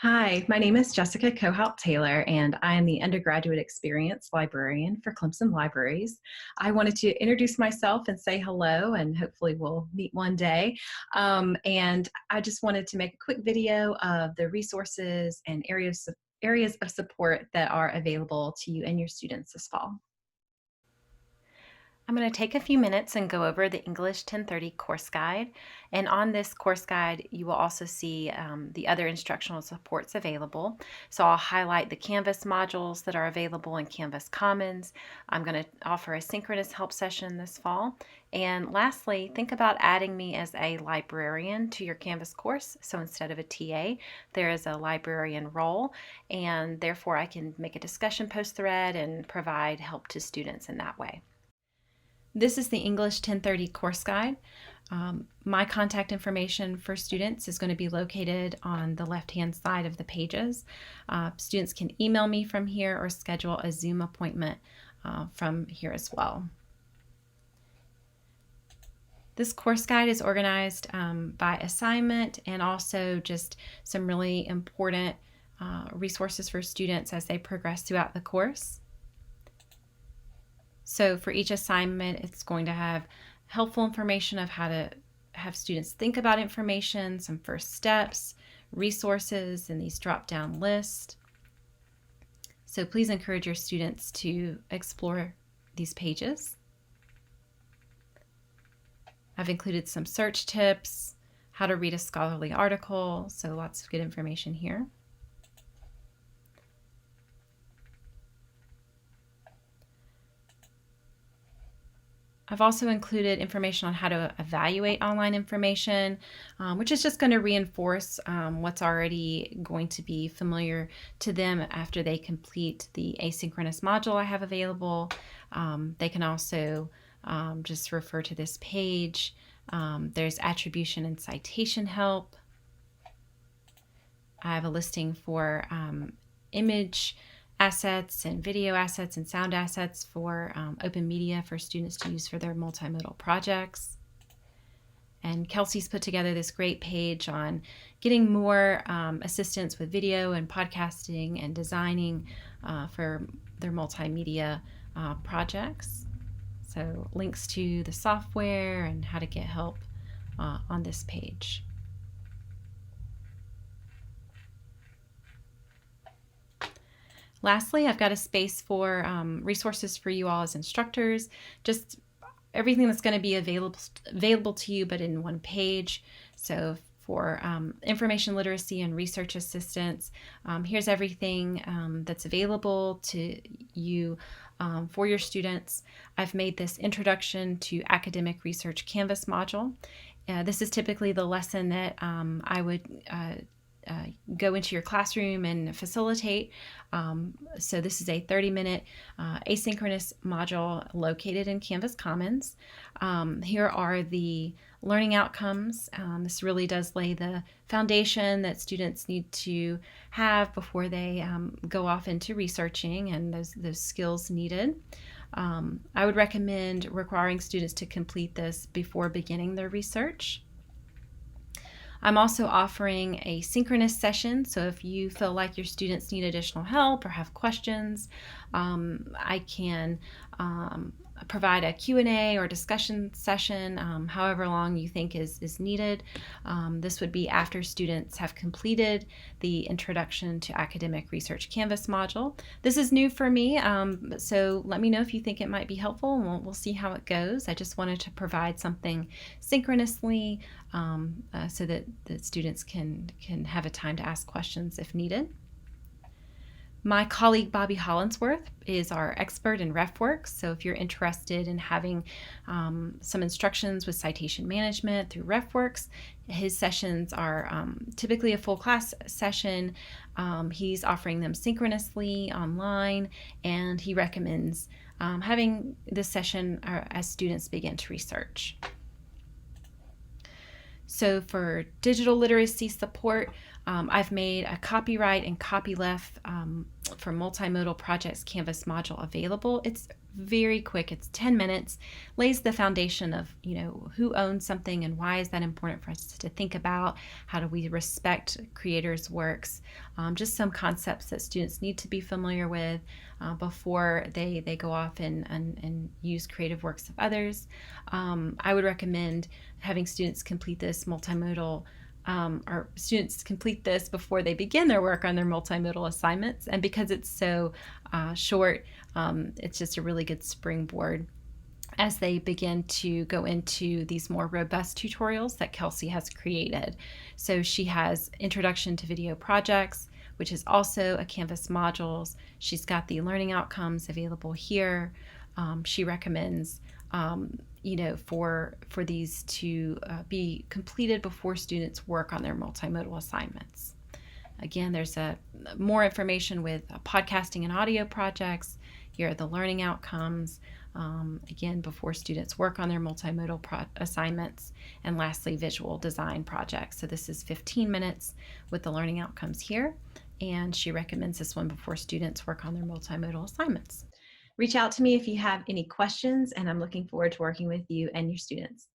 Hi, my name is Jessica Cohaupt Taylor, and I am the undergraduate experience librarian for Clemson Libraries. I wanted to introduce myself and say hello, and hopefully we'll meet one day. And I just wanted to make a quick video of the resources and areas of support that are available to you and your students this fall. I'm going to take a few minutes and go over the English 1030 course guide. And on this course guide, you will also see the other instructional supports available. So I'll highlight the Canvas modules that are available in Canvas Commons. I'm going to offer a synchronous help session this fall. And lastly, think about adding me as a librarian to your Canvas course. So instead of a TA, there is a librarian role, and therefore I can make a discussion post thread and provide help to students in that way. This is the English 1030 course guide. My contact information for students is going to be located on the left-hand side of the pages. Students can email me from here or schedule a Zoom appointment from here as well. This course guide is organized by assignment and also just some really important resources for students as they progress throughout the course. So for each assignment, it's going to have helpful information of how to have students think about information, some first steps, resources, and these drop-down lists. So please encourage your students to explore these pages. I've included some search tips, how to read a scholarly article, so lots of good information here. I've also included information on how to evaluate online information, which is just going to reinforce what's already going to be familiar to them after they complete the asynchronous module I have available. They can also just refer to this page. There's attribution and citation help. I have a listing for image assets and video assets and sound assets for open media for students to use for their multimodal projects. And Kelsey's put together this great page on getting more assistance with video and podcasting and designing for their multimedia projects. So links to the software and how to get help on this page. Lastly, I've got a space for resources for you all as instructors, just everything that's going to be available to you, but in one page. So for information literacy and research assistance, here's everything that's available to you for your students. I've made this Introduction to Academic Research Canvas module. This is typically the lesson that I would go into your classroom and facilitate. So this is a 30-minute asynchronous module located in Canvas Commons. Here are the learning outcomes. This really does lay the foundation that students need to have before they go off into researching and those skills needed. I would recommend requiring students to complete this before beginning their research. I'm also offering a synchronous session, so if you feel like your students need additional help or have questions, I can provide a Q&A or discussion session, however long you think is needed. This would be after students have completed the Introduction to Academic Research Canvas module. This is new for me, so let me know if you think it might be helpful, and we'll see how it goes. I just wanted to provide something synchronously so that the students can have a time to ask questions if needed. My colleague Bobby Hollinsworth is our expert in RefWorks, so if you're interested in having some instructions with citation management through RefWorks, his sessions are typically a full class session. He's offering them synchronously online, and he recommends having this session as students begin to research. So for digital literacy support, I've made a copyright and copyleft for multimodal projects Canvas module available. It's very quick. It's 10 minutes, lays the foundation of, who owns something and why is that important for us to think about. How do we respect creators' works? Just some concepts that students need to be familiar with before they go off and use creative works of others. I would recommend having students complete this multimodal our students complete this before they begin their work on their multimodal assignments. And because it's so short, it's just a really good springboard as they begin to go into these more robust tutorials that Kelsey has created. So she has Introduction to Video Projects, which is also a Canvas modules. She's got the learning outcomes available here. She recommends for these to be completed before students work on their multimodal assignments. Again, there's more information with podcasting and audio projects. Here are the learning outcomes, again, before students work on their multimodal assignments. And lastly, visual design projects. So this is 15 minutes with the learning outcomes here. And she recommends this one before students work on their multimodal assignments. Reach out to me if you have any questions, and I'm looking forward to working with you and your students.